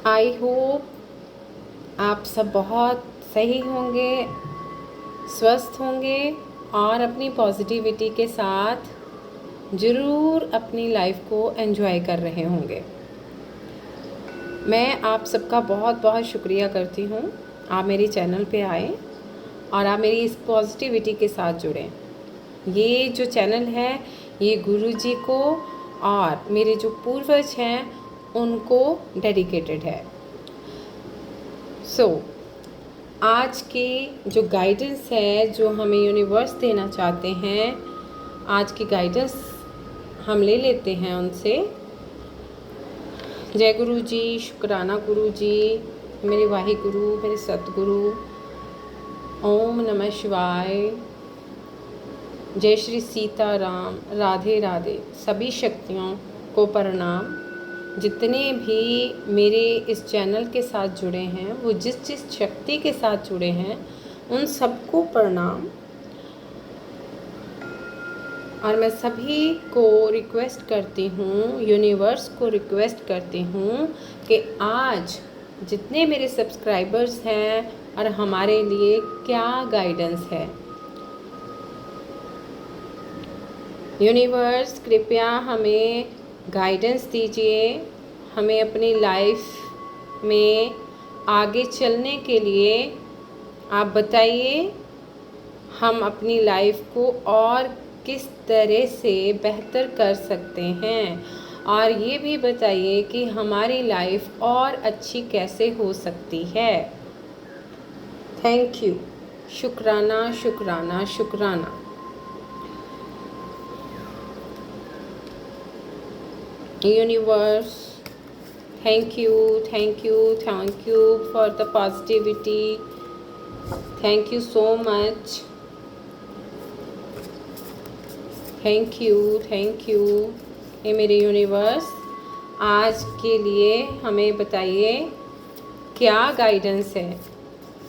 I hope आप सब बहुत सही होंगे, स्वस्थ होंगे और अपनी पॉजिटिविटी के साथ ज़रूर अपनी लाइफ को एंजॉय कर रहे होंगे। मैं आप सबका बहुत बहुत शुक्रिया करती हूँ, आप मेरी चैनल पे आए और आप मेरी इस पॉजिटिविटी के साथ जुड़ें। ये जो चैनल है ये गुरुजी को और मेरे जो पूर्वज हैं उनको डेडिकेटेड है। आज की जो गाइडेंस है जो हमें यूनिवर्स देना चाहते हैं, आज की गाइडेंस हम ले लेते हैं उनसे। जय गुरु जी, शुक्राना गुरु जी, मेरे वाहिगुरु, मेरे सतगुरु। ओम नमः शिवाय। जय श्री सीताराम। राधे राधे। सभी शक्तियों को प्रणाम। जितने भी मेरे इस चैनल के साथ जुड़े हैं, वो जिस जिस शक्ति के साथ जुड़े हैं उन सबको प्रणाम। और मैं सभी को रिक्वेस्ट करती हूँ, यूनिवर्स को रिक्वेस्ट करती हूँ कि आज जितने मेरे सब्सक्राइबर्स हैं और हमारे लिए क्या गाइडेंस है। यूनिवर्स कृपया हमें गाइडेंस दीजिए, हमें अपनी लाइफ में आगे चलने के लिए आप बताइए हम अपनी लाइफ को और किस तरह से बेहतर कर सकते हैं, और ये भी बताइए कि हमारी लाइफ और अच्छी कैसे हो सकती है। Thank you. शुक्राना शुक्राना शुक्राना। Universe, thank you for the positivity. Thank you so much. Thank you. ये मेरे यूनिवर्स आज के लिए हमें बताइए क्या गाइडेंस है,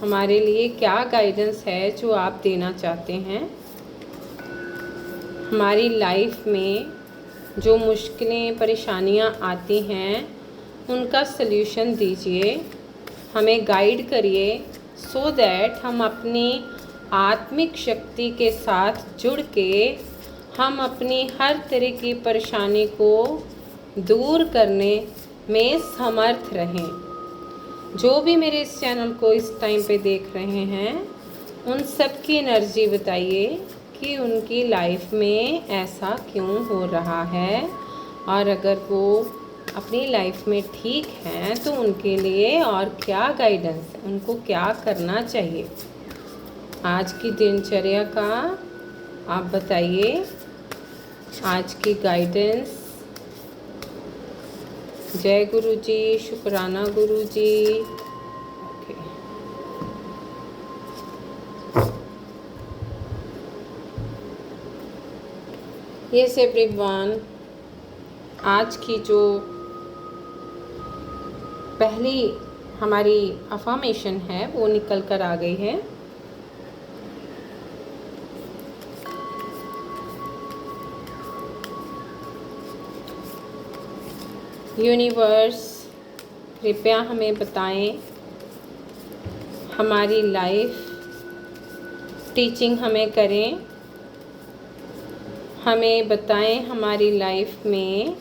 हमारे लिए क्या गाइडेंस है जो आप देना चाहते हैं। हमारी लाइफ में जो मुश्किलें परेशानियां आती हैं उनका सल्यूशन दीजिए, हमें गाइड करिए सो दैट हम अपनी आत्मिक शक्ति के साथ जुड़ के हम अपनी हर तरह की परेशानी को दूर करने में समर्थ रहें। जो भी मेरे इस चैनल को इस टाइम पे देख रहे हैं उन सब की एनर्जी बताइए कि उनकी लाइफ में ऐसा क्यों हो रहा है, और अगर वो अपनी लाइफ में ठीक हैं तो उनके लिए और क्या गाइडेंस, उनको क्या करना चाहिए। आज की दिनचर्या का आप बताइए, आज की गाइडेंस। जय गुरु जी, शुक्राना गुरु जी। यस एवरीवन, आज की जो पहली हमारी अफर्मेशन है वो निकल कर आ गई है। यूनिवर्स कृपया हमें बताएं, हमारी लाइफ टीचिंग हमें करें, हमें बताएं हमारी लाइफ में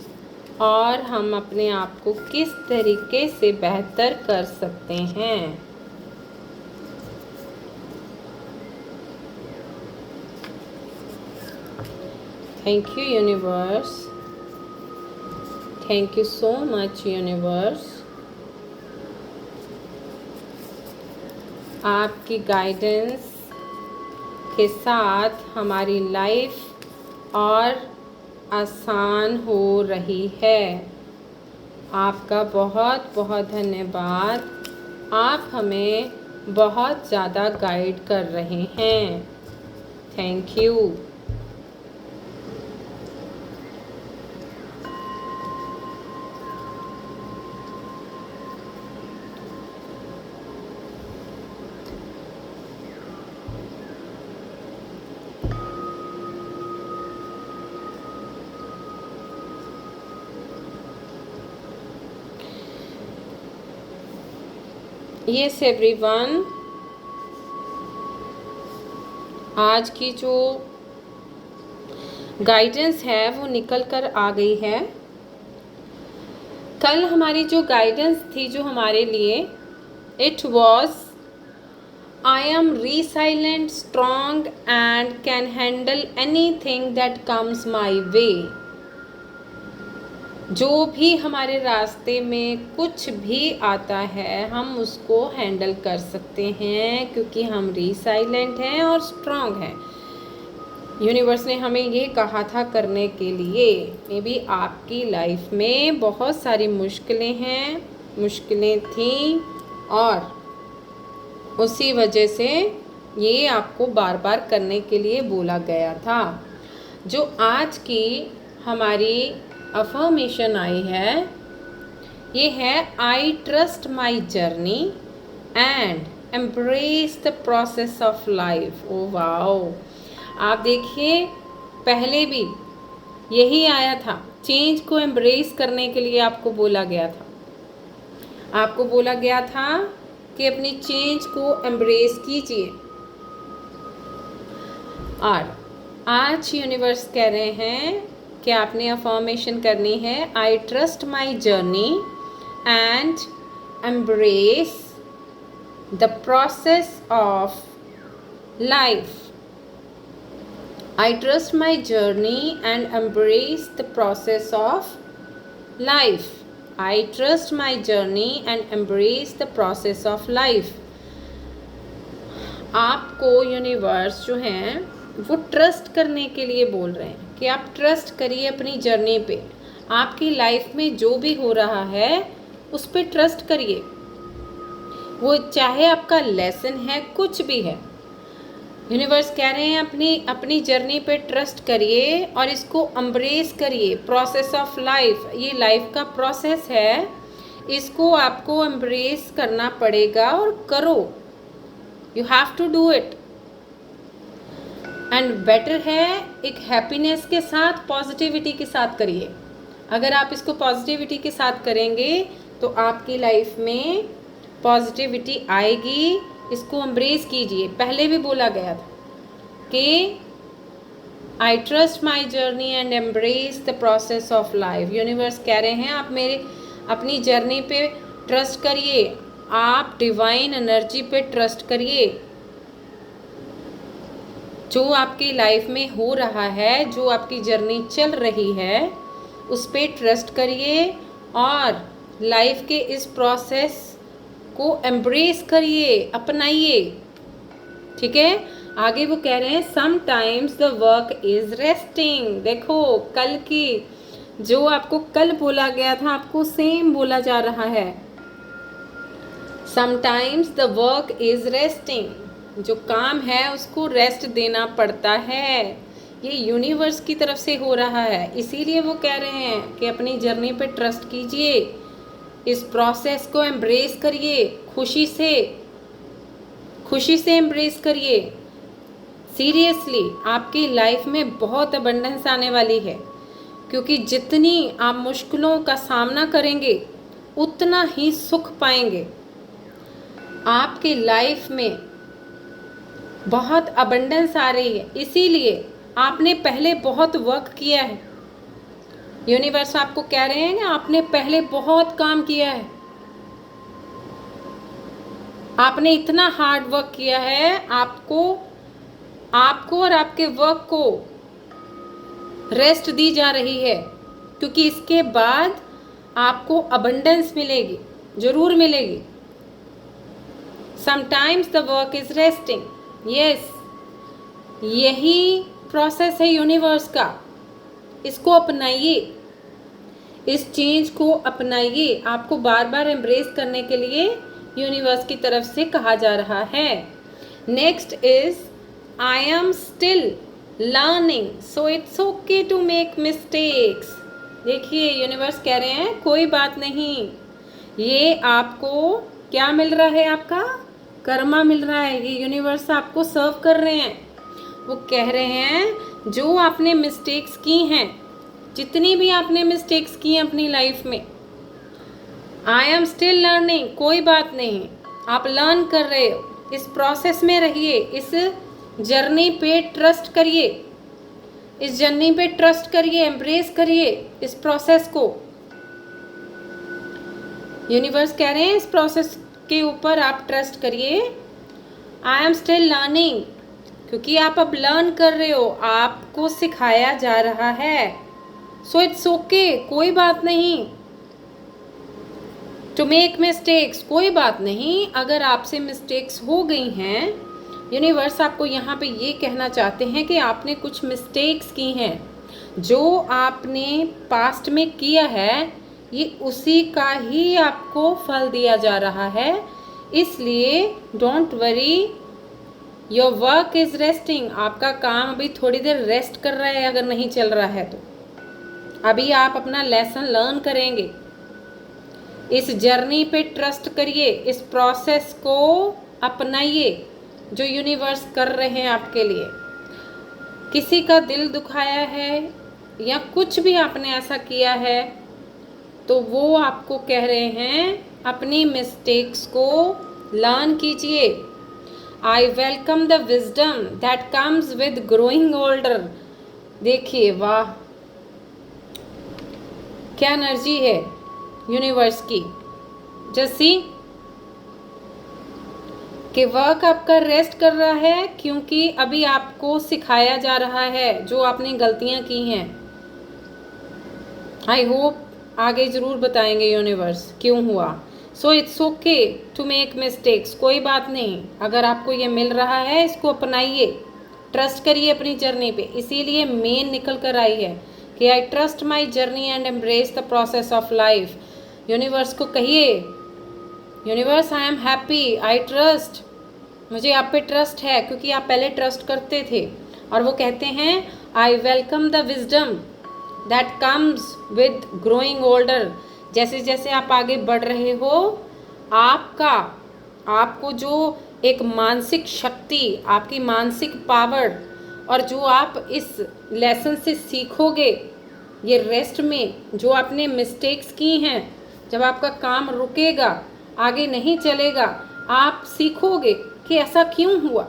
और हम अपने आप को किस तरीके से बेहतर कर सकते हैं। Thank you universe, thank you so much universe. आपकी गाइडेंस के साथ हमारी लाइफ और आसान हो रही है। आपका बहुत बहुत धन्यवाद, आप हमें बहुत ज़्यादा गाइड कर रहे हैं। Thank you. यस एवरीवन, आज की जो गाइडेंस है वो निकल कर आ गई है। कल हमारी जो गाइडेंस थी जो हमारे लिए, it was I am resilient, strong and can handle anything that comes my way. जो भी हमारे रास्ते में कुछ भी आता है हम उसको हैंडल कर सकते हैं, क्योंकि हम रिसाइलेंट हैं और स्ट्रॉन्ग हैं। यूनिवर्स ने हमें ये कहा था करने के लिए। मे बी आपकी लाइफ में बहुत सारी मुश्किलें थीं और उसी वजह से ये आपको बार बार करने के लिए बोला गया था। जो आज की हमारी अफर्मेशन आई है, ये है I trust my journey and embrace the process of life. Oh wow, आप देखिए पहले भी यही आया था। चेंज को एम्ब्रेस करने के लिए आपको बोला गया था। आपको बोला गया था कि अपनी चेंज को एम्ब्रेस कीजिए। और आज यूनिवर्स कह रहे हैं कि आपने अफर्मेशन करनी है, I trust my journey and embrace the process of life. I trust my journey and embrace the process of life. I trust my journey and embrace the process of life. आपको universe जो हैं वो trust करने के लिए बोल रहे हैं कि आप ट्रस्ट करिए अपनी जर्नी पे। आपकी लाइफ में जो भी हो रहा है उस पर ट्रस्ट करिए। वो चाहे आपका लेसन है, कुछ भी है। यूनिवर्स कह रहे हैं अपनी जर्नी पे ट्रस्ट करिए और इसको एम्ब्रेस करिए। प्रोसेस ऑफ लाइफ, ये लाइफ का प्रोसेस है, इसको आपको एम्ब्रेस करना पड़ेगा और करो। You have to do it. And better है एक हैप्पीनेस के साथ, पॉजिटिविटी के साथ करिए। अगर आप इसको पॉजिटिविटी के साथ करेंगे तो आपकी लाइफ में पॉजिटिविटी आएगी। इसको एम्ब्रेस कीजिए। पहले भी बोला गया था कि आई trust my journey and embrace the process of life. Universe कह रहे हैं आप अपनी जर्नी पे ट्रस्ट करिए, आप डिवाइन एनर्जी पे ट्रस्ट करिए। जो आपकी लाइफ में हो रहा है, जो आपकी जर्नी चल रही है, उस पे ट्रस्ट करिए और लाइफ के इस प्रोसेस को एम्ब्रेस करिए, अपनाइए। ठीक है, आगे वो कह रहे हैं sometimes the work is resting. देखो कल की जो आपको कल बोला गया था, आपको सेम बोला जा रहा है। Sometimes the work is resting. जो काम है उसको रेस्ट देना पड़ता है। ये यूनिवर्स की तरफ से हो रहा है, इसीलिए वो कह रहे हैं कि अपनी जर्नी पे ट्रस्ट कीजिए, इस प्रोसेस को एम्ब्रेस करिए, खुशी से एम्ब्रेस करिए। सीरियसली आपकी लाइफ में बहुत अबंडेंस आने वाली है, क्योंकि जितनी आप मुश्किलों का सामना करेंगे उतना ही सुख पाएंगे। आपकी लाइफ में बहुत अबंडेंस आ रही है, इसीलिए आपने पहले बहुत वर्क किया है। यूनिवर्स आपको कह रहे हैं कि आपने पहले बहुत काम किया है, आपने इतना हार्ड वर्क किया है। आपको और आपके वर्क को रेस्ट दी जा रही है, क्योंकि इसके बाद आपको अबंडेंस मिलेगी, जरूर मिलेगी। Sometimes the work is resting. Yes, यही प्रोसेस है यूनिवर्स का। इसको अपनाइए, इस चेंज को अपनाइए। आपको बार बार एम्ब्रेस करने के लिए यूनिवर्स की तरफ से कहा जा रहा है। Next is I am still learning so it's okay to make mistakes. देखिए यूनिवर्स कह रहे हैं कोई बात नहीं, ये आपको क्या मिल रहा है, आपका कर्मा मिल रहा है। ये यूनिवर्स आपको सर्व कर रहे हैं। वो कह रहे हैं जो आपने मिस्टेक्स की हैं, जितनी भी आपने मिस्टेक्स की हैं अपनी लाइफ में, आई एम स्टिल लर्निंग, कोई बात नहीं, आप लर्न कर रहे हो, इस प्रोसेस में रहिए, इस जर्नी पे ट्रस्ट करिए, इस जर्नी पे ट्रस्ट करिए, एम्ब्रेस करिए इस प्रोसेस को। यूनिवर्स कह रहे हैं इस प्रोसेस के ऊपर आप ट्रस्ट करिए। आई एम स्टिल लर्निंग, क्योंकि आप अब लर्न कर रहे हो, आपको सिखाया जा रहा है। सो इट्स ओके, कोई बात नहीं। टू मेक मिस्टेक्स, कोई बात नहीं अगर आपसे मिस्टेक्स हो गई हैं। यूनिवर्स आपको यहाँ पे ये कहना चाहते हैं कि आपने कुछ मिस्टेक्स की हैं, जो आपने पास्ट में किया है ये उसी का ही आपको फल दिया जा रहा है। इसलिए don't worry, your work is resting. आपका काम अभी थोड़ी देर रेस्ट कर रहा है, अगर नहीं चल रहा है तो अभी आप अपना लेसन लर्न करेंगे। इस जर्नी पे ट्रस्ट करिए, इस प्रोसेस को अपनाइए जो यूनिवर्स कर रहे हैं आपके लिए। किसी का दिल दुखाया है या कुछ भी आपने ऐसा किया है तो वो आपको कह रहे हैं अपनी मिस्टेक्स को लर्न कीजिए। I welcome the wisdom that comes with growing older. देखिए वाह, क्या एनर्जी है यूनिवर्स की। जैसी कि वर्क आपका रेस्ट कर रहा है, क्योंकि अभी आपको सिखाया जा रहा है जो आपने गलतियां की हैं। आई होप आगे ज़रूर बताएंगे यूनिवर्स क्यों हुआ। So it's okay to make mistakes, कोई बात नहीं। अगर आपको ये मिल रहा है इसको अपनाइए, ट्रस्ट करिए अपनी जर्नी पे। इसीलिए मेन निकल कर आई है कि आई trust my journey and embrace the process of life. Universe को कहिए, universe I am happy, I trust, मुझे आप पे ट्रस्ट है, क्योंकि आप पहले ट्रस्ट करते थे। और वो कहते हैं I welcome the wisdom that comes with growing older. जैसे जैसे आप आगे बढ़ रहे हो, आपको जो एक मानसिक शक्ति, आपकी मानसिक पावर, और जो आप इस लेसन से सीखोगे, ये रेस्ट में जो आपने मिस्टेक्स की हैं, जब आपका काम रुकेगा, आगे नहीं चलेगा, आप सीखोगे कि ऐसा क्यों हुआ।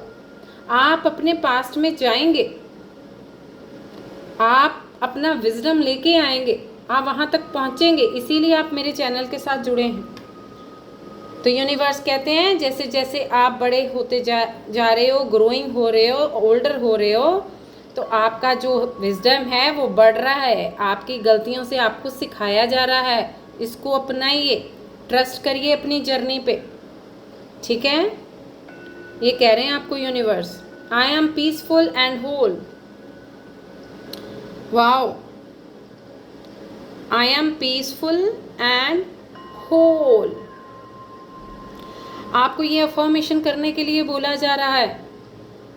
आप अपने पास्ट में जाएंगे, आप अपना विजडम लेके आएंगे, आप वहाँ तक पहुँचेंगे। इसीलिए आप मेरे चैनल के साथ जुड़े हैं। तो यूनिवर्स कहते हैं जैसे जैसे आप बड़े होते जा रहे हो, ग्रोइंग हो रहे हो, ओल्डर हो रहे हो, तो आपका जो विजडम है वो बढ़ रहा है। आपकी गलतियों से आपको सिखाया जा रहा है, इसको अपनाइए, ट्रस्ट करिए अपनी जर्नी पे, ठीक है। ये कह रहे हैं आपको universe. I am peaceful and whole. Wow, I am peaceful and whole. आपको ये अफर्मेशन करने के लिए बोला जा रहा है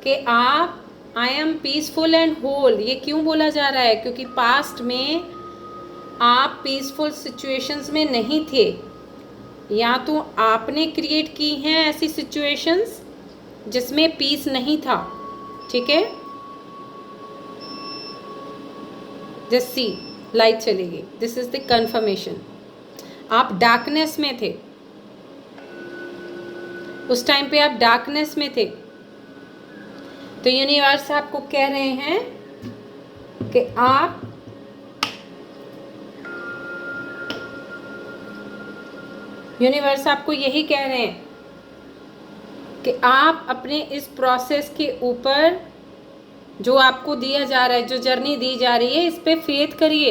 कि आप I am peaceful and whole. ये क्यों बोला जा रहा है? क्योंकि पास्ट में आप पीसफुल सिचुएशंस में नहीं थे, या तो आपने क्रिएट की हैं ऐसी सिचुएशंस जिसमें पीस नहीं था, ठीक है। जस्ट सी, लाइट चलेगी। This is the confirmation. आप डार्कनेस में थे, उस टाइम पे आप डार्कनेस में थे, तो यूनिवर्स आपको कह रहे हैं कि आप यूनिवर्स आपको यही कह रहे हैं कि आप अपने इस प्रोसेस के ऊपर जो आपको दिया जा रहा है, जो जर्नी दी जा रही है, इस पे फेथ करिए।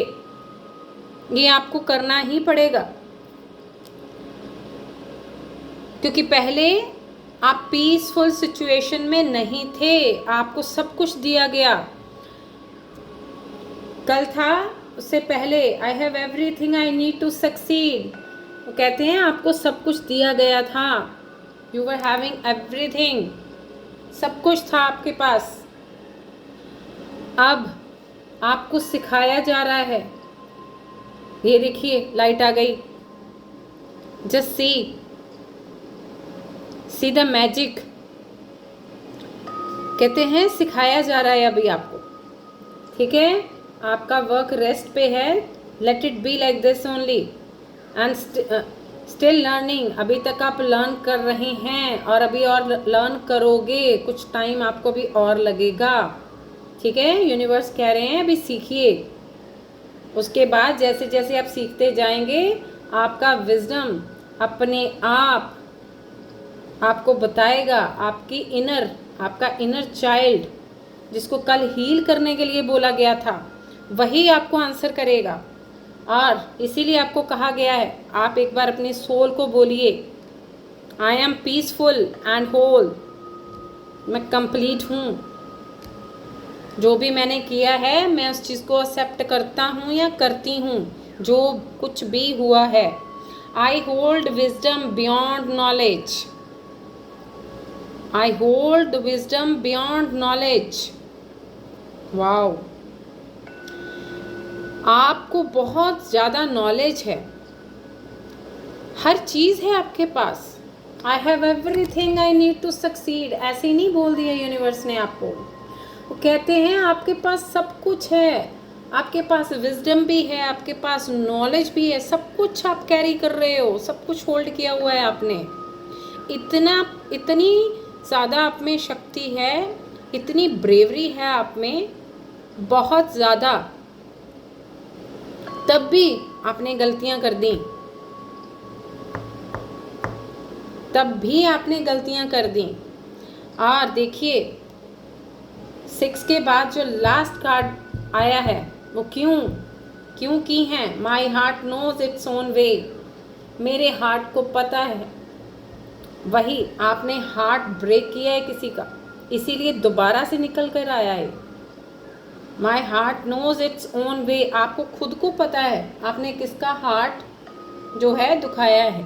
ये आपको करना ही पड़ेगा, क्योंकि पहले आप पीसफुल सिचुएशन में नहीं थे, आपको सब कुछ दिया गया। कल था, उससे पहले I have everything I need to succeed. वो कहते हैं आपको सब कुछ दिया गया था, यू वर हैविंग एवरीथिंग, सब कुछ था आपके पास। अब आपको सिखाया जा रहा है। ये देखिए लाइट आ गई। Just see the magic. कहते हैं सिखाया जा रहा है अभी आपको, ठीक है। आपका वर्क रेस्ट पे है, let it be like this only. And still learning, अभी तक आप लर्न कर रहे हैं और अभी और लर्न करोगे, कुछ टाइम आपको भी और लगेगा। ठीक है, यूनिवर्स कह रहे हैं अभी सीखिए। उसके बाद जैसे जैसे आप सीखते जाएंगे आपका विजडम अपने आप आपको बताएगा, आपका इनर चाइल्ड जिसको कल हील करने के लिए बोला गया था वही आपको आंसर करेगा। और इसीलिए आपको कहा गया है, आप एक बार अपने सोल को बोलिए, I am peaceful and whole, मैं कंप्लीट हूँ, जो भी मैंने किया है मैं उस चीज़ को एक्सेप्ट करता हूँ या करती हूँ, जो कुछ भी हुआ है। I hold wisdom beyond knowledge, I hold wisdom beyond knowledge. Wow, आपको बहुत ज़्यादा नॉलेज है, हर चीज़ है आपके पास। I have everything I need to succeed, ऐसे ही नहीं बोल दिया यूनिवर्स ने आपको। वो कहते हैं आपके पास सब कुछ है, आपके पास विजडम भी है, आपके पास नॉलेज भी है, सब कुछ आप कैरी कर रहे हो, सब कुछ होल्ड किया हुआ है आपने। इतनी ज़्यादा आप में शक्ति है, इतनी ब्रेवरी है आप में, बहुत ज़्यादा। तब भी आपने गलतियां कर दी, तब भी आपने गलतियां कर दी। और देखिए 6 के बाद जो लास्ट कार्ड आया है वो क्यों की हैं। My heart knows its own way, मेरे हार्ट को पता है। वही आपने हार्ट ब्रेक किया है किसी का, इसीलिए दोबारा से निकल कर आया है। My heart knows its own way, आपको खुद को पता है आपने किसका हार्ट जो है दुखाया है।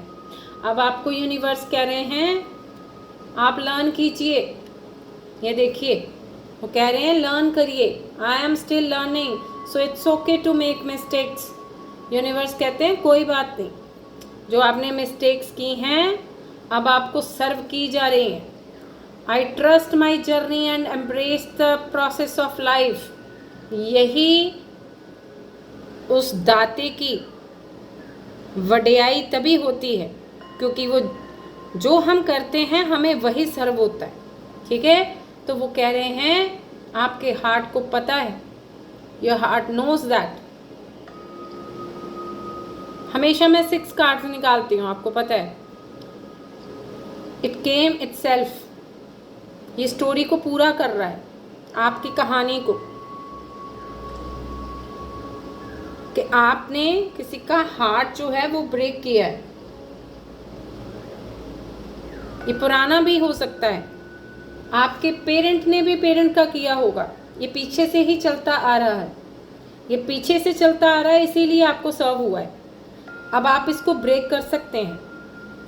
अब आपको यूनिवर्स कह रहे हैं आप लर्न कीजिए। ये देखिए वो कह रहे हैं लर्न करिए, I am still learning so it's okay to make mistakes. Universe कहते हैं कोई बात नहीं, जो आपने मिस्टेक्स की हैं अब आपको सर्व की जा रही हैं। आई trust my journey and embrace the process of life, यही उस दाते की वड्याई तभी होती है क्योंकि वो जो हम करते हैं हमें वही सर्व होता है। ठीक है, तो वो कह रहे हैं आपके हार्ट को पता है, योर हार्ट नोज दैट। हमेशा मैं 6 कार्ड्स निकालती हूँ, आपको पता है। इट केम इटसेल्फ, ये स्टोरी को पूरा कर रहा है, आपकी कहानी को, कि आपने किसी का हार्ट जो है वो ब्रेक किया है। ये पुराना भी हो सकता है, आपके पेरेंट ने भी पेरेंट का किया होगा, ये पीछे से ही चलता आ रहा है, ये पीछे से चलता आ रहा है, इसीलिए आपको सर्व हुआ है। अब आप इसको ब्रेक कर सकते हैं।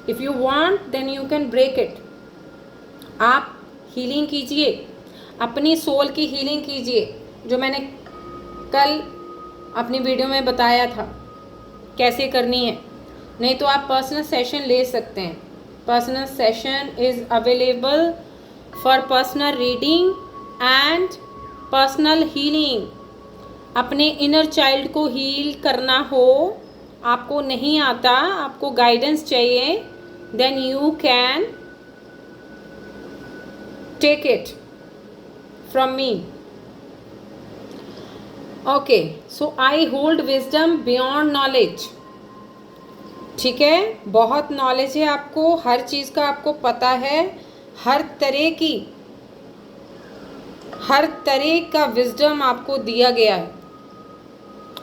If you want then you can break it. आप हीलिंग कीजिए, अपनी सोल की हीलिंग कीजिए, जो मैंने कल अपनी वीडियो में बताया था कैसे करनी है। नहीं तो आप पर्सनल सेशन ले सकते हैं। Personal session is available for personal reading and personal healing. अपने इनर चाइल्ड को हील करना हो, आपको नहीं आता, आपको गाइडेंस चाहिए, then you can take it from me. Okay, so I hold wisdom beyond knowledge. ठीक है, बहुत नॉलेज है आपको, हर चीज़ का आपको पता है, हर तरह का विजडम आपको दिया गया है।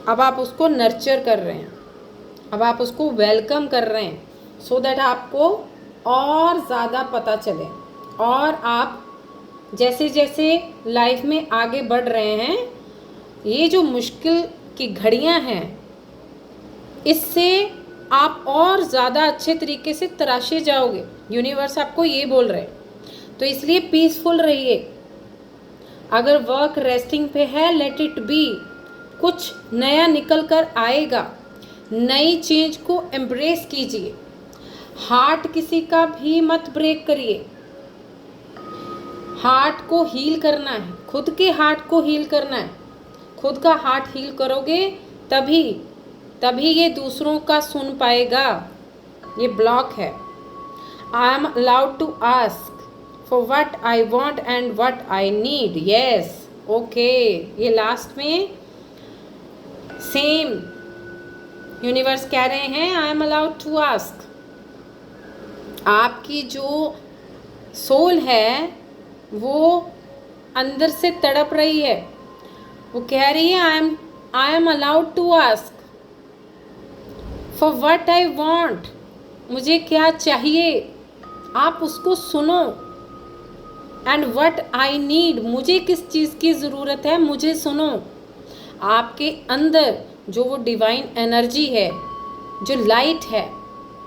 अब आप उसको नर्चर कर रहे हैं, अब आप उसको वेलकम कर रहे हैं, सो दैट आपको और ज़्यादा पता चले। और आप जैसे जैसे लाइफ में आगे बढ़ रहे हैं, ये जो मुश्किल की घड़ियां हैं, इससे आप और ज़्यादा अच्छे तरीके से तराशे जाओगे। यूनिवर्स आपको ये बोल रहे हैं, तो इसलिए पीसफुल रहिए। अगर वर्क रेस्टिंग पे है, लेट इट बी, कुछ नया निकल कर आएगा। नई चीज को एम्ब्रेस कीजिए। हार्ट किसी का भी मत ब्रेक करिए। हार्ट को हील करना है, खुद के हार्ट को हील करना है। खुद का हार्ट हील करोगे तभी ये दूसरों का सुन पाएगा। ये ब्लॉक है। I am allowed to ask for what I want and what I need. Yes, okay. ये लास्ट में सेम यूनिवर्स कह रहे हैं I am allowed to ask. आपकी जो सोल है वो अंदर से तड़प रही है, वो कह रही है I am allowed to ask for what I want. मुझे क्या चाहिए, आप उसको सुनो। एंड व्हाट आई नीड, मुझे किस चीज़ की ज़रूरत है, मुझे सुनो। आपके अंदर जो वो डिवाइन एनर्जी है, जो लाइट है,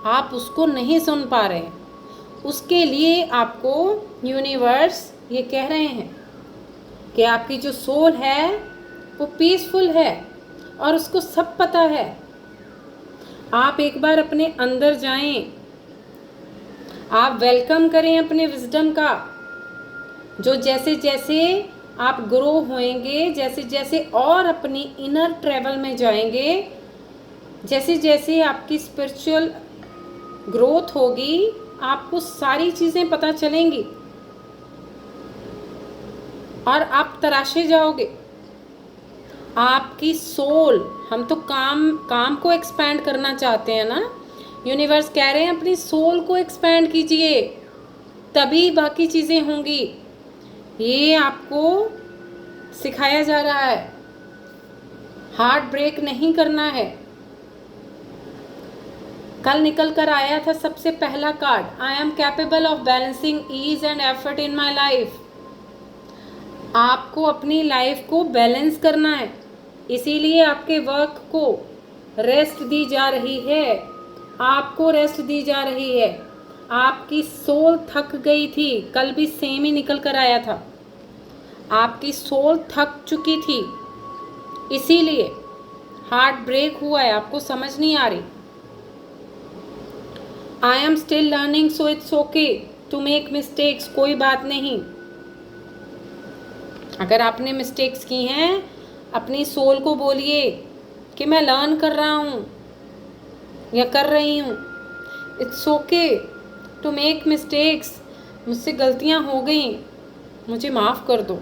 आप उसको नहीं सुन पा रहे। उसके लिए आपको यूनिवर्स ये कह रहे हैं कि आपकी जो सोल है वो पीसफुल है और उसको सब पता है। आप एक बार अपने अंदर जाएं, आप वेलकम करें अपने विजडम का। जो जैसे जैसे आप ग्रो होएंगे, जैसे जैसे और अपनी इनर ट्रैवल में जाएंगे, जैसे जैसे आपकी स्पिरिचुअल ग्रोथ होगी, आपको सारी चीज़ें पता चलेंगी और आप तराशे जाओगे। आपकी सोल, हम तो काम को एक्सपैंड करना चाहते हैं ना। यूनिवर्स कह रहे हैं अपनी सोल को एक्सपैंड कीजिए, तभी बाकी चीज़ें होंगी। ये आपको सिखाया जा रहा है, हार्ट ब्रेक नहीं करना है। कल निकल कर आया था सबसे पहला card, I am capable of balancing ease and effort in my life. आपको अपनी लाइफ को बैलेंस करना है, इसीलिए आपके वर्क को रेस्ट दी जा रही है, आपको रेस्ट दी जा रही है। आपकी सोल थक गई थी, कल भी सेम ही निकल कर आया था। आपकी सोल थक चुकी थी, इसीलिए हार्ट ब्रेक हुआ है, आपको समझ नहीं आ रही। I am still learning so it's okay to make mistakes. कोई बात नहीं, अगर आपने मिस्टेक्स की हैं अपनी सोल को बोलिए कि मैं लर्न कर रहा हूँ या कर रही हूँ। It's okay to make mistakes. मुझसे गलतियाँ हो गई, मुझे माफ़ कर दो।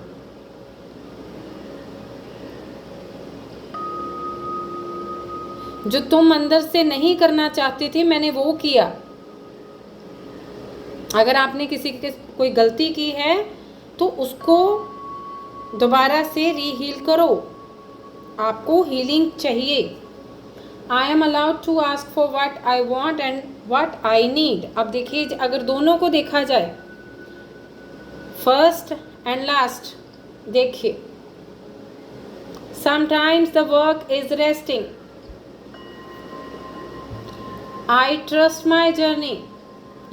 जो तुम अंदर से नहीं करना चाहती थी, मैंने वो किया। अगर आपने किसी के कोई गलती की है तो उसको दोबारा से रीहील करो, आपको हीलिंग चाहिए। I am allowed to ask for what I want and what I need. अब देखिए, अगर दोनों को देखा जाए, फर्स्ट एंड लास्ट, देखिए, sometimes the work is resting, I trust my journey.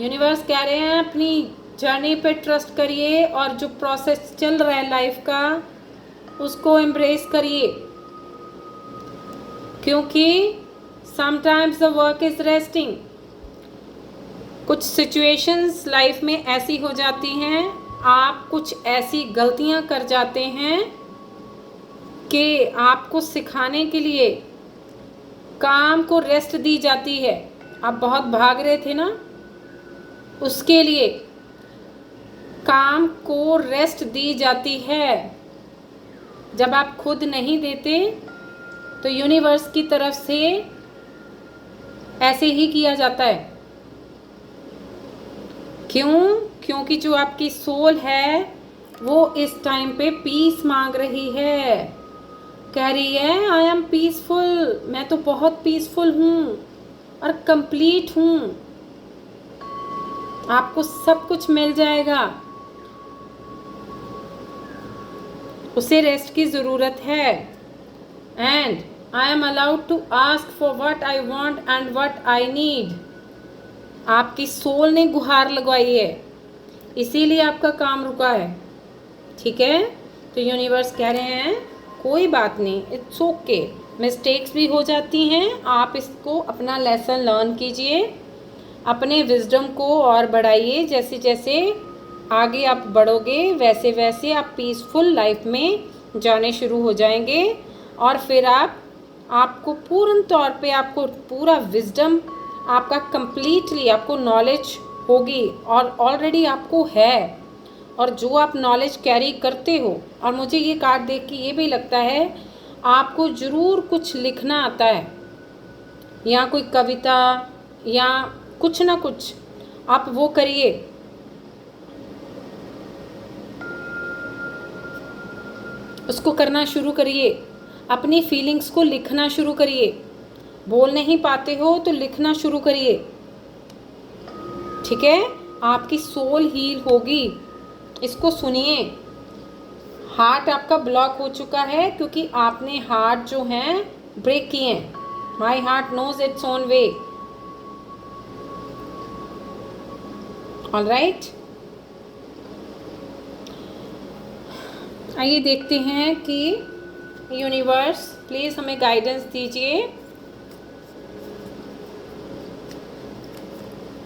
Universe कह रहे हैं अपनी जर्नी पे ट्रस्ट करिए और जो प्रोसेस चल रहा है लाइफ का, उसको एम्ब्रेस करिए, क्योंकि sometimes the work is resting. कुछ सिचुएशंस लाइफ में ऐसी हो जाती हैं, आप कुछ ऐसी गलतियां कर जाते हैं कि आपको सिखाने के लिए काम को रेस्ट दी जाती है। आप बहुत भाग रहे थे ना, उसके लिए काम को रेस्ट दी जाती है। जब आप खुद नहीं देते तो यूनिवर्स की तरफ से ऐसे ही किया जाता है। क्यों? क्योंकि जो आपकी सोल है वो इस टाइम पे पीस मांग रही है, कह रही है आई एम पीसफुल, मैं तो बहुत पीसफुल हूँ और कंप्लीट हूँ, आपको सब कुछ मिल जाएगा। उसे रेस्ट की ज़रूरत है। And I am allowed to ask for what I want and what I need. आपकी सोल ने गुहार लगवाई है, इसीलिए आपका काम रुका है। ठीक है, तो यूनिवर्स कह रहे हैं कोई बात नहीं, इट्स ओके, मिस्टेक्स भी हो जाती हैं, आप इसको अपना लेसन लर्न कीजिए, अपने विजडम को और बढ़ाइए। जैसे जैसे आगे आप बढ़ोगे वैसे वैसे आप पीसफुल लाइफ में जाने शुरू हो जाएंगे और फिर आपको पूर्ण तौर पे आपको पूरा विजडम आपका कंप्लीटली आपको नॉलेज होगी और ऑलरेडी आपको है, और जो आप नॉलेज कैरी करते हो, और मुझे ये कार्ड देख के ये भी लगता है आपको ज़रूर कुछ लिखना आता है, या कोई कविता या कुछ ना कुछ आप वो करिए। उसको करना शुरू करिए, अपनी फीलिंग्स को लिखना शुरू करिए। बोल नहीं पाते हो तो लिखना शुरू करिए, ठीक है? आपकी सोल हील होगी। इसको सुनिए। हार्ट आपका ब्लॉक हो चुका है क्योंकि आपने हार्ट जो है ब्रेक किए हैं। My heart knows its own way. All right, आइए देखते हैं कि यूनिवर्स प्लीज़ हमें गाइडेंस दीजिए।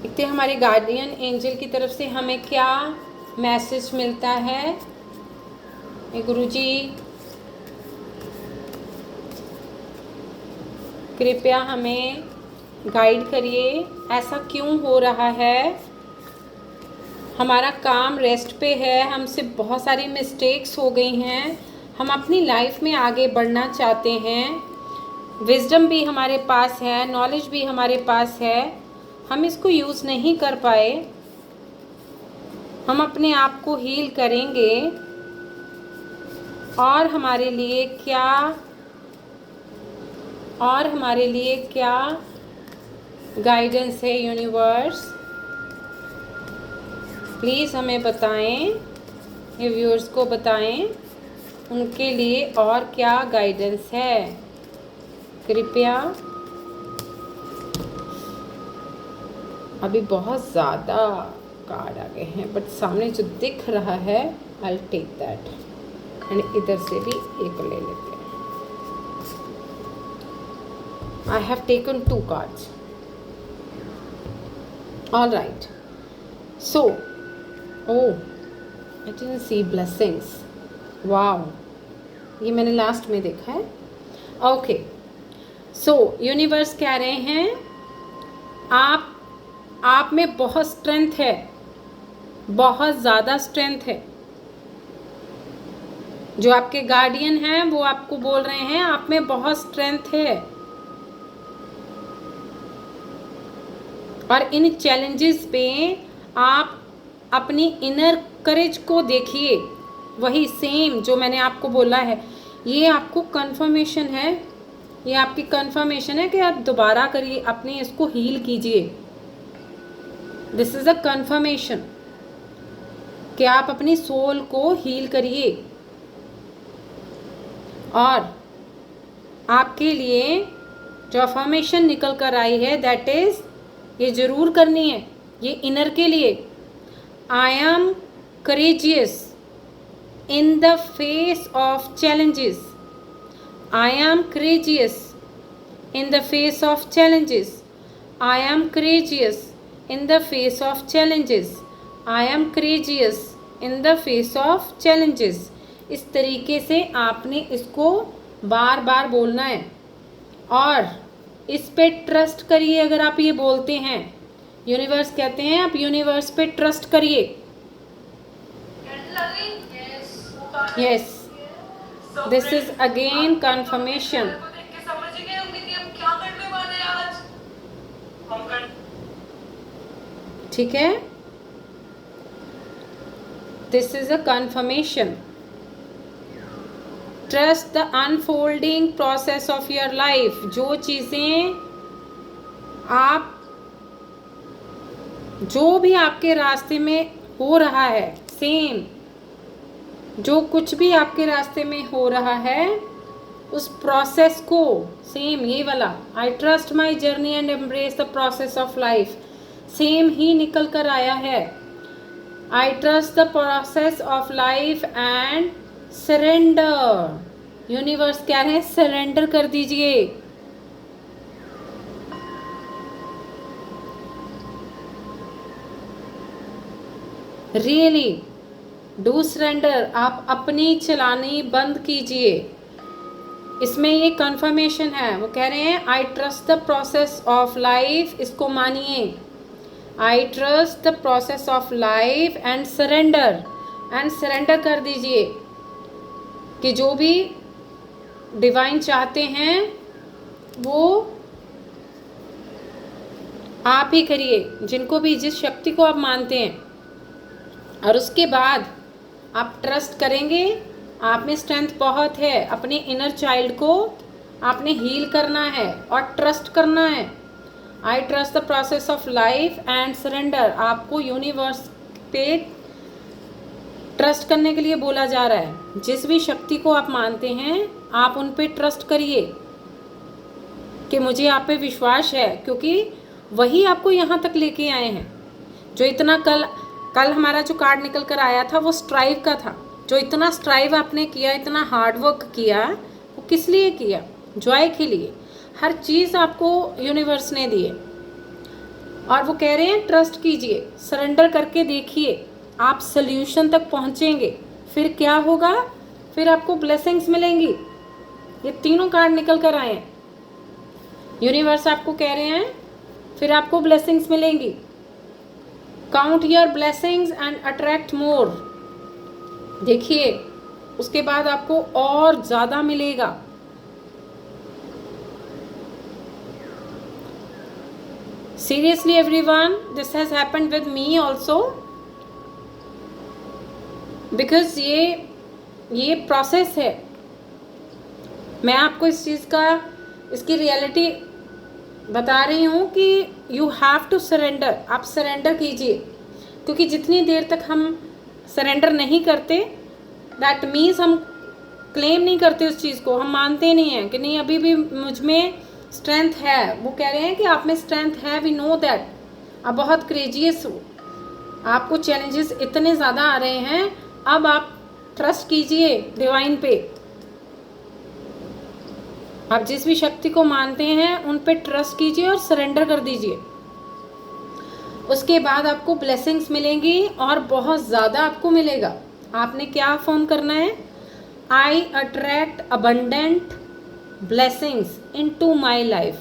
देखते हैं हमारे गार्डियन एंजल की तरफ से हमें क्या मैसेज मिलता है। गुरुजी कृपया हमें गाइड करिए, ऐसा क्यों हो रहा है? हमारा काम रेस्ट पे है, हमसे बहुत सारी मिस्टेक्स हो गई हैं, हम अपनी लाइफ में आगे बढ़ना चाहते हैं, विजडम भी हमारे पास है, नॉलेज भी हमारे पास है, हम इसको यूज़ नहीं कर पाए। हम अपने आप को हील करेंगे और हमारे लिए क्या गाइडेंस है यूनिवर्स, प्लीज़ हमें बताएं, ये व्यूअर्स को बताएं उनके लिए और क्या गाइडेंस है कृपया। अभी बहुत ज़्यादा कार्ड आ गए हैं, बट सामने जो दिख रहा है I will take that, and इधर से भी एक ले लेते हैं। I have taken 2 cards. All right, so I didn't see blessings. Wow, ये मैंने लास्ट में देखा है। ओके, सो यूनिवर्स कह रहे हैं आप में बहुत स्ट्रेंथ है, बहुत ज़्यादा स्ट्रेंथ है। जो आपके गार्डियन हैं वो आपको बोल रहे हैं आप में बहुत स्ट्रेंथ है, और इन चैलेंजेस पे आप अपनी इनर करेज को देखिए। वही सेम जो मैंने आपको बोला है, ये आपको कंफर्मेशन है, ये आपकी कंफर्मेशन है कि आप दोबारा करिए, अपने इसको हील कीजिए। दिस इज़ अ कंफर्मेशन कि आप अपनी सोल को हील करिए, और आपके लिए जो अफर्मेशन निकल कर आई है दैट इज़, ये ज़रूर करनी है, ये इनर के लिए। I am courageous in the face of challenges. I am courageous in the face of challenges. I am courageous in the face of challenges. I am courageous in the face of challenges. इस तरीके से आपने इसको बार बार बोलना है, और इस पे ट्रस्ट करिए। अगर आप ये बोलते हैं, यूनिवर्स कहते हैं आप यूनिवर्स पे ट्रस्ट करिए। Yes, this is again confirmation. ठीक है, this is a confirmation. Trust the unfolding process of your life. जो चीज़ें आप, जो भी आपके रास्ते में हो रहा है, सेम जो कुछ भी आपके रास्ते में हो रहा है, उस प्रोसेस को, सेम ये वाला, I trust my journey and embrace the process of life, same ही निकल कर आया है। I trust the process of life and surrender. Universe क्या है, सरेंडर कर दीजिए। Really do surrender. आप अपनी चलानी बंद कीजिए, इसमें ये कंफर्मेशन है। वो कह रहे हैं आई trust the process of life, इसको मानिए। आई trust the process of life and surrender कर दीजिए कि जो भी डिवाइन चाहते हैं वो आप ही करिए, जिनको भी, जिस शक्ति को आप मानते हैं। और उसके बाद आप ट्रस्ट करेंगे, आप में स्ट्रेंथ बहुत है। अपने इनर चाइल्ड को आपने हील करना है और ट्रस्ट करना है। I trust the process of life and surrender. आपको यूनिवर्स पे ट्रस्ट करने के लिए बोला जा रहा है। जिस भी शक्ति को आप मानते हैं आप उन पे ट्रस्ट करिए कि मुझे आप पे विश्वास है, क्योंकि वही आपको यहाँ तक लेके आए हैं। जो इतना कल हमारा जो कार्ड निकल कर आया था वो स्ट्राइव का था। जो इतना स्ट्राइव आपने किया, इतना हार्ड वर्क किया, वो किस लिए किया? जॉय के लिए। हर चीज़ आपको यूनिवर्स ने दी है। और वो कह रहे हैं ट्रस्ट कीजिए, सरेंडर करके देखिए, आप सल्यूशन तक पहुँचेंगे। फिर क्या होगा? फिर आपको ब्लेसिंग्स मिलेंगी। ये तीनों कार्ड निकल कर आए हैं। यूनिवर्स आपको कह रहे हैं फिर आपको ब्लेसिंग्स मिलेंगी। Count your blessings and attract more. देखिए उसके बाद आपको और ज़्यादा मिलेगा। Seriously everyone, this has happened with me also, because ये प्रोसेस है। मैं आपको इस चीज़ का, इसकी रियलिटी बता रही हूँ कि यू हैव टू सरेंडर। आप सरेंडर कीजिए, क्योंकि जितनी देर तक हम सरेंडर नहीं करते, दैट मीन्स हम क्लेम नहीं करते उस चीज़ को, हम मानते नहीं हैं कि नहीं अभी भी मुझ में स्ट्रेंथ है। वो कह रहे हैं कि आप में स्ट्रेंथ है, वी नो दैट। आप बहुत क्रेजियस हो, आपको चैलेंजेस इतने ज़्यादा आ रहे हैं। अब आप ट्रस्ट कीजिए डिवाइन पे। आप जिस भी शक्ति को मानते हैं उन पे ट्रस्ट कीजिए और सरेंडर कर दीजिए। उसके बाद आपको ब्लेसिंग्स मिलेंगी और बहुत ज़्यादा आपको मिलेगा। आपने क्या फॉर्म करना है? I attract abundant blessings into my life.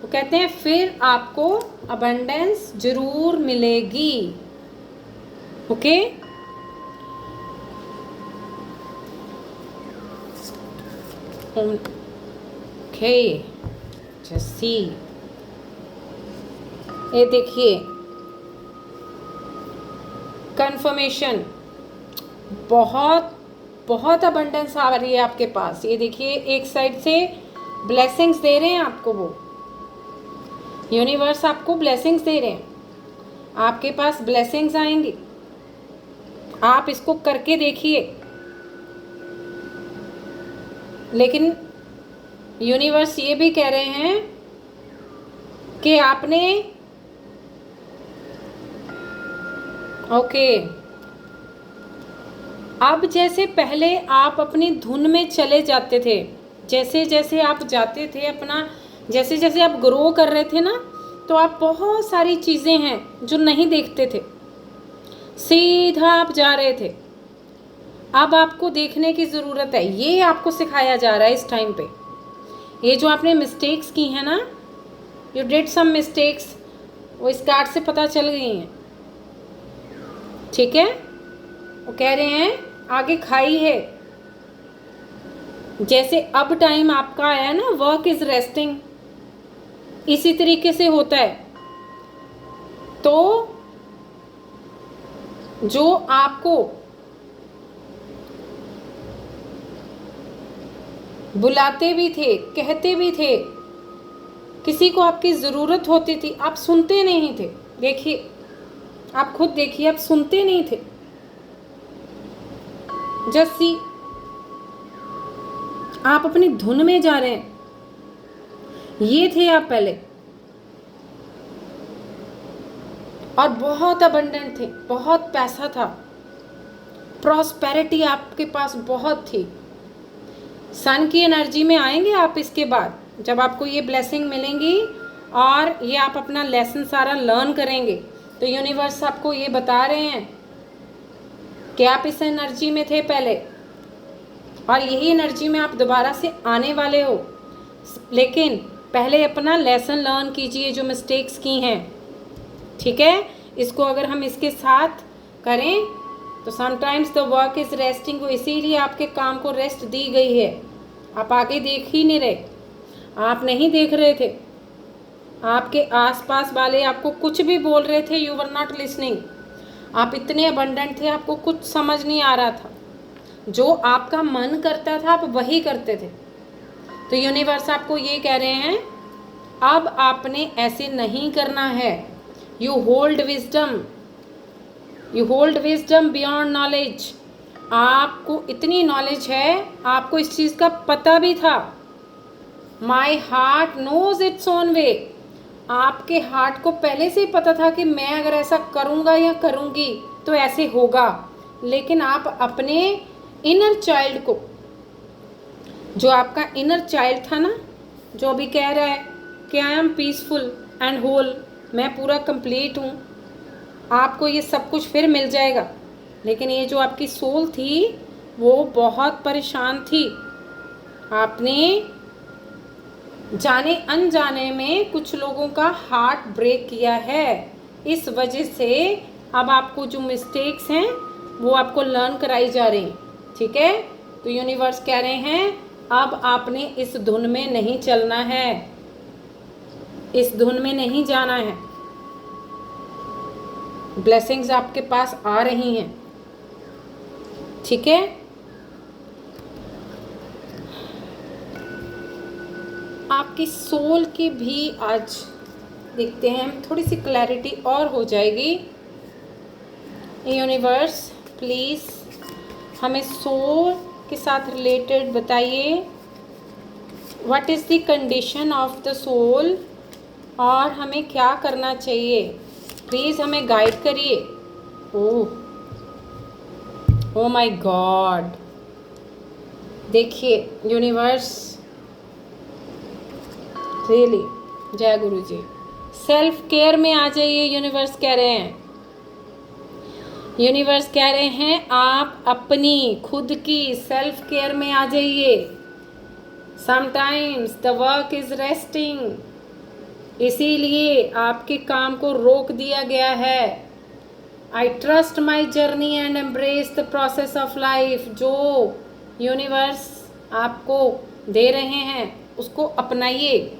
वो कहते हैं फिर आपको अबंडेंस जरूर मिलेगी। ओके, ओके, जैसी ये देखिए कंफर्मेशन, बहुत बहुत अबंडेंस आ रही है आपके पास। ये देखिए एक साइड से ब्लेसिंग्स दे रहे हैं आपको, वो यूनिवर्स आपको ब्लेसिंग्स दे रहे हैं। आपके पास ब्लेसिंग्स आएंगी, आप इसको करके देखिए। लेकिन यूनिवर्स ये भी कह रहे हैं कि आपने ओके अब जैसे पहले आप अपनी धुन में चले जाते थे, जैसे जैसे आप जाते थे अपना, जैसे जैसे आप ग्रो कर रहे थे ना, तो आप बहुत सारी चीज़ें हैं जो नहीं देखते थे, सीधा आप जा रहे थे। अब आपको देखने की ज़रूरत है। ये आपको सिखाया जा रहा है इस टाइम पे। ये जो आपने मिस्टेक्स की हैं ना, यू डिड सम मिस्टेक्स, वो इस कार्ड से पता चल गई हैं। ठीक है, वो कह रहे हैं आगे खाई है। जैसे अब टाइम आपका आया ना, वर्क इज रेस्टिंग, इसी तरीके से होता है। तो जो आपको बुलाते भी थे, कहते भी थे, किसी को आपकी ज़रूरत होती थी, आप सुनते नहीं थे। देखिए, आप खुद देखिए, आप सुनते नहीं थे। जैसी आप अपनी धुन में जा रहे हैं, ये थे आप पहले, और बहुत अबंडेंट थे, बहुत पैसा था, प्रॉस्पेरिटी आपके पास बहुत थी। सन की एनर्जी में आएंगे आप इसके बाद, जब आपको ये ब्लेसिंग मिलेंगी और ये आप अपना लेसन सारा लर्न करेंगे, तो यूनिवर्स आपको ये बता रहे हैं कि आप इस एनर्जी में थे पहले। और यही एनर्जी में आप दोबारा से आने वाले हो। लेकिन पहले अपना लेसन लर्न कीजिए जो मिस्टेक्स की हैं, ठीक है। इसको अगर हम इसके साथ करें तो sometimes the work is resting, वो इसीलिए आपके काम को रेस्ट दी गई है। आप आगे देख ही नहीं रहे, आप नहीं देख रहे थे, आपके आसपास वाले आपको कुछ भी बोल रहे थे, यू वर नॉट लिसनिंग। आप इतने अबंडेंट थे, आपको कुछ समझ नहीं आ रहा था। जो आपका मन करता था आप वही करते थे। तो यूनिवर्स आपको ये कह रहे हैं अब आपने ऐसे नहीं करना है। You hold wisdom beyond knowledge. आपको इतनी नॉलेज है, आपको इस चीज़ का पता भी था। My heart knows its own way. आपके हार्ट को पहले से ही पता था कि मैं अगर ऐसा करूँगा या करूँगी तो ऐसे होगा। लेकिन आप अपने इनर चाइल्ड को, जो आपका इनर चाइल्ड था ना, जो अभी कह रहा है कि I am peaceful and whole, मैं पूरा कंप्लीट हूँ, आपको ये सब कुछ फिर मिल जाएगा। लेकिन ये जो आपकी सोल थी वो बहुत परेशान थी। आपने जाने अनजाने में कुछ लोगों का हार्ट ब्रेक किया है। इस वजह से अब आपको जो मिस्टेक्स हैं वो आपको लर्न कराई जा रही हैं, ठीक है। तो यूनिवर्स कह रहे हैं अब आपने इस धुन में नहीं चलना है, इस धुन में नहीं जाना है। ब्लेसिंग्स आपके पास आ रही हैं, ठीक है। आपकी सोल की भी आज देखते हैं, थोड़ी सी क्लैरिटी और हो जाएगी। यूनिवर्स प्लीज़ हमें सोल के साथ रिलेटेड बताइए, what is the condition of the soul और हमें क्या करना चाहिए। प्लीज़ हमें गाइड करिए। ओह माय गॉड, देखिए यूनिवर्स रियली, जय गुरु जी। सेल्फ केयर में आ जाइए, यूनिवर्स कह रहे हैं। यूनिवर्स कह रहे हैं आप अपनी खुद की सेल्फ केयर में आ जाइए। Sometimes the work is resting, इसीलिए आपके काम को रोक दिया गया है। I trust my journey and embrace the process of life. जो यूनिवर्स आपको दे रहे हैं उसको अपनाइए।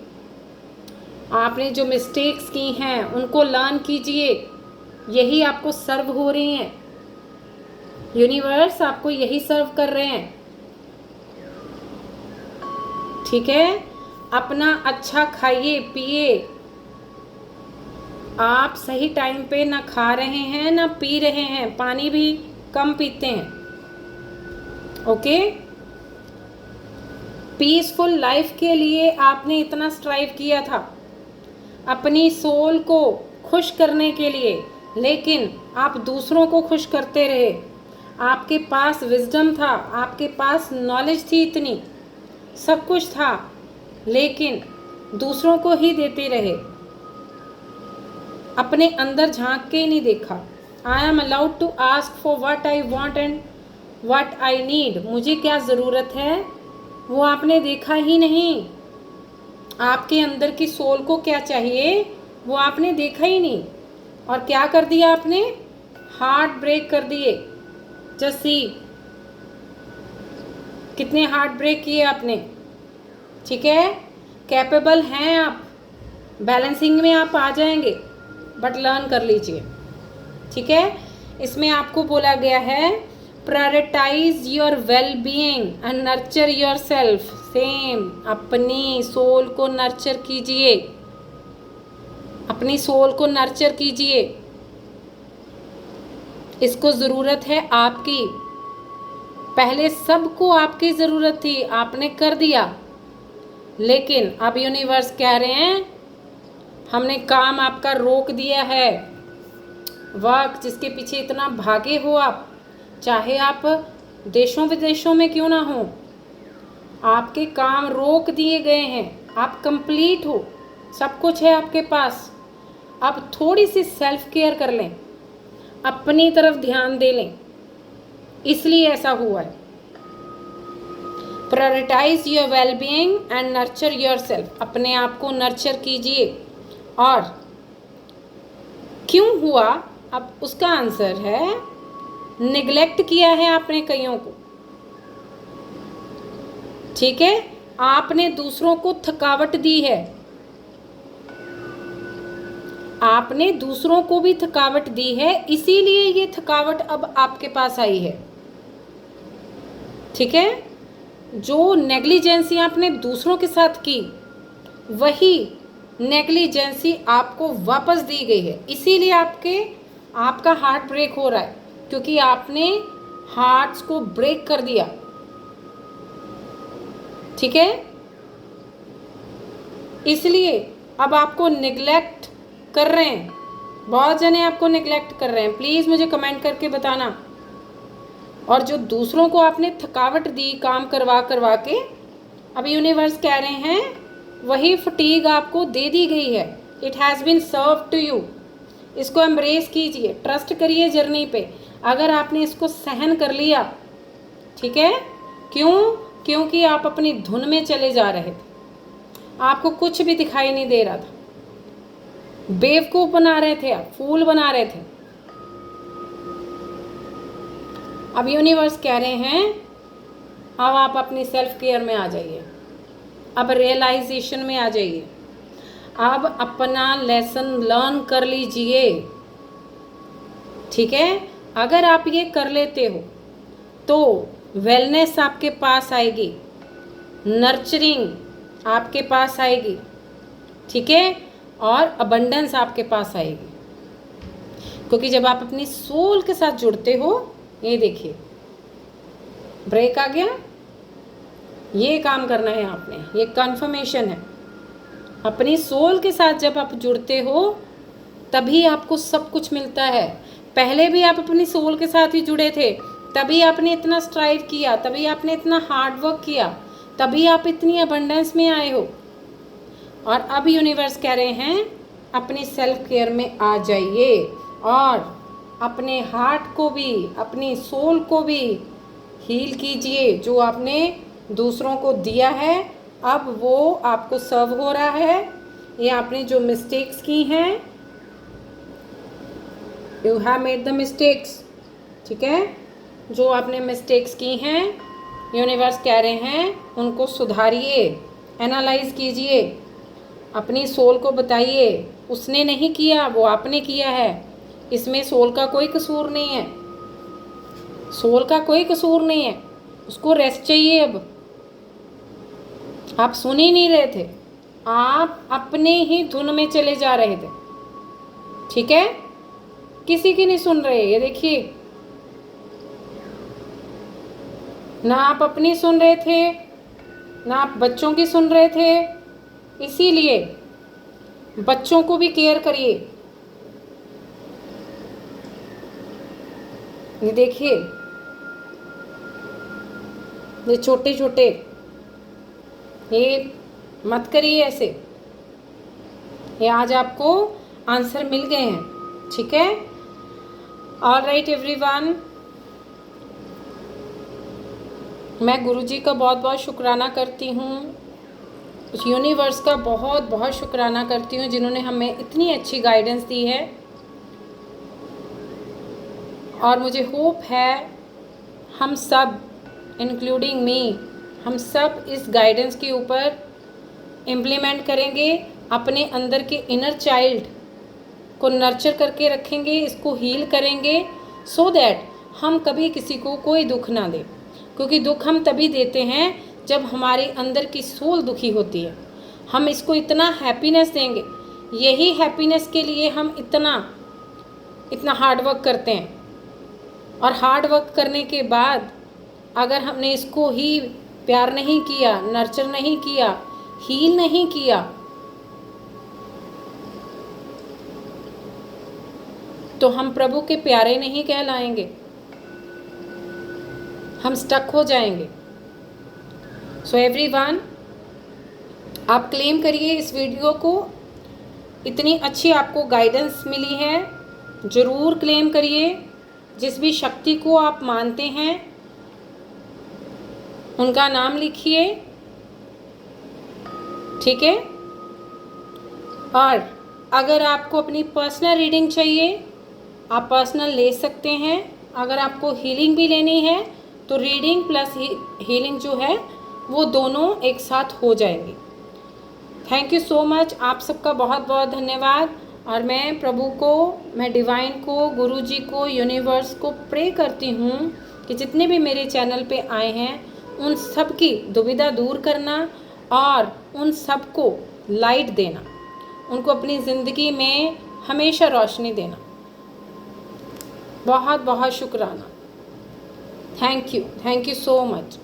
आपने जो मिस्टेक्स की हैं उनको लर्न कीजिए, यही आपको सर्व हो रही हैं। यूनिवर्स आपको यही सर्व कर रहे हैं, ठीक है। अपना अच्छा खाइए पिए। आप सही टाइम पे ना खा रहे हैं ना पी रहे हैं, पानी भी कम पीते हैं, ओके। पीसफुल लाइफ के लिए आपने इतना स्ट्राइव किया था अपनी सोल को खुश करने के लिए, लेकिन आप दूसरों को खुश करते रहे। आपके पास विजडम था, आपके पास नॉलेज थी, इतनी सब कुछ था, लेकिन दूसरों को ही देते रहे, अपने अंदर झांक के ही नहीं देखा। I am allowed to ask for what I want and what I need. मुझे क्या ज़रूरत है वो आपने देखा ही नहीं। आपके अंदर की सोल को क्या चाहिए वो आपने देखा ही नहीं। और क्या कर दिया आपने, हार्ट ब्रेक कर दिए। जस्ट सी कितने हार्ट ब्रेक किए आपने, ठीक है। कैपेबल हैं आप, बैलेंसिंग में आप आ जाएंगे, बट लर्न कर लीजिए, ठीक है। इसमें आपको बोला गया है prioritize your well being and nurture yourself. Same अपनी सोल को नर्चर कीजिए, अपनी सोल को नर्चर कीजिए। इसको ज़रूरत है आपकी। पहले सबको आपकी ज़रूरत थी, आपने कर दिया, लेकिन अब यूनिवर्स कह रहे हैं हमने काम आपका रोक दिया है। वर्क जिसके पीछे इतना भागे हो आप, चाहे आप देशों विदेशों में क्यों ना हो, आपके काम रोक दिए गए हैं। आप कंप्लीट हो, सब कुछ है आपके पास। अब थोड़ी सी सेल्फ केयर कर लें, अपनी तरफ ध्यान दे लें, इसलिए ऐसा हुआ है। Prioritize your wellbeing and nurture yourself, अपने आप को नर्चर कीजिए। और क्यों हुआ, अब उसका आंसर है निगलेक्ट किया है आपने कईयों को, ठीक है, आपने दूसरों को थकावट दी है, आपने दूसरों को भी थकावट दी है, इसीलिए ये थकावट अब आपके पास आई है, ठीक है। जो नेग्लिजेंसी आपने दूसरों के साथ की, वही नेग्लिजेंसी आपको वापस दी गई है, इसीलिए आपका हार्ट ब्रेक हो रहा है, क्योंकि आपने हार्ट्स को ब्रेक कर दिया, ठीक है। इसलिए अब आपको निगलेक्ट कर रहे हैं, बहुत जने आपको निगलेक्ट कर रहे हैं, प्लीज़ मुझे कमेंट करके बताना। और जो दूसरों को आपने थकावट दी काम करवा करवा के, अब यूनिवर्स कह रहे हैं वही फटीग आपको दे दी गई है, it has been serve to you. इसको एम्ब्रेस कीजिए, ट्रस्ट करिए जर्नी पे। अगर आपने इसको सहन कर लिया, ठीक है, क्योंकि आप अपनी धुन में चले जा रहे थे, आपको कुछ भी दिखाई नहीं दे रहा था, बेवकूफ़ बना रहे थे आप, फूल बना रहे थे। अब यूनिवर्स कह रहे हैं अब आप अपनी सेल्फ केयर में आ जाइए, अब रियलाइजेशन में आ जाइए, अब अपना लेसन लर्न कर लीजिए, ठीक है। अगर आप ये कर लेते हो तो वेलनेस आपके पास आएगी, नर्चरिंग आपके पास आएगी, ठीक है, और अबंडेंस आपके पास आएगी। क्योंकि जब आप अपनी सोल के साथ जुड़ते हो, ये देखिए ब्रेक आ गया, ये काम करना है आपने, ये कन्फर्मेशन है। अपनी सोल के साथ जब आप जुड़ते हो तभी आपको सब कुछ मिलता है। पहले भी आप अपनी सोल के साथ ही जुड़े थे, तभी आपने इतना स्ट्राइव किया, तभी आपने इतना हार्ड वर्क किया, तभी आप इतनी अबंडेंस में आए हो। और अब यूनिवर्स कह रहे हैं अपनी सेल्फ केयर में आ जाइए और अपने हार्ट को भी, अपनी सोल को भी हील कीजिए। जो आपने दूसरों को दिया है अब वो आपको सर्व हो रहा है। ये आपने जो मिस्टेक्स की हैं, you have made the mistakes, ठीक है, जो आपने मिस्टेक्स की हैं यूनिवर्स कह रहे हैं उनको सुधारिए, एनालाइज कीजिए, अपनी सोल को बताइए उसने नहीं किया, वो आपने किया है। इसमें सोल का कोई कसूर नहीं है, सोल का कोई कसूर नहीं है, उसको रेस्ट चाहिए। अब आप सुन ही नहीं रहे थे, आप अपने ही धुन में चले जा रहे थे, ठीक है, किसी की नहीं सुन रहे। ये देखिए, ना आप अपनी सुन रहे थे, ना आप बच्चों की सुन रहे थे। इसीलिए बच्चों को भी केयर करिए। ये देखिए, ये छोटे छोटे, ये मत करिए ऐसे। ये आज आपको आंसर मिल गए हैं, ठीक है। ऑल राइट एवरीवन, मैं गुरुजी का बहुत बहुत शुक्राना करती हूँ, यूनिवर्स का बहुत बहुत शुक्राना करती हूँ जिन्होंने हमें इतनी अच्छी गाइडेंस दी है। और मुझे होप है हम सब, इंक्लूडिंग मी, हम सब इस गाइडेंस के ऊपर इम्प्लीमेंट करेंगे, अपने अंदर के इनर चाइल्ड को नर्चर करके रखेंगे, इसको हील करेंगे, सो दैट हम कभी किसी को कोई दुख ना दें। क्योंकि दुख हम तभी देते हैं जब हमारे अंदर की सोल दुखी होती है। हम इसको इतना हैप्पीनेस देंगे, यही हैप्पीनेस के लिए हम इतना हार्ड वर्क करते हैं। और हार्ड वर्क करने के बाद अगर हमने इसको ही प्यार नहीं किया, नर्चर नहीं किया, हील नहीं किया, तो हम प्रभु के प्यारे नहीं कहलाएंगे, हम स्टक हो जाएंगे। सो एवरीवन, आप क्लेम करिए इस वीडियो को, इतनी अच्छी आपको गाइडेंस मिली है, ज़रूर क्लेम करिए। जिस भी शक्ति को आप मानते हैं उनका नाम लिखिए, ठीक है। और अगर आपको अपनी पर्सनल रीडिंग चाहिए, आप पर्सनल ले सकते हैं। अगर आपको हीलिंग भी लेनी है तो रीडिंग प्लस हीलिंग जो है वो दोनों एक साथ हो जाएंगी। थैंक यू सो मच, आप सबका बहुत बहुत धन्यवाद। और मैं प्रभु को, मैं डिवाइन को, गुरु जी को, यूनिवर्स को प्रे करती हूँ कि जितने भी मेरे चैनल पे आए हैं उन सब की दुविधा दूर करना और उन सबको लाइट देना, उनको अपनी ज़िंदगी में हमेशा रोशनी देना। बहुत बहुत शुक्राना। Thank you so much.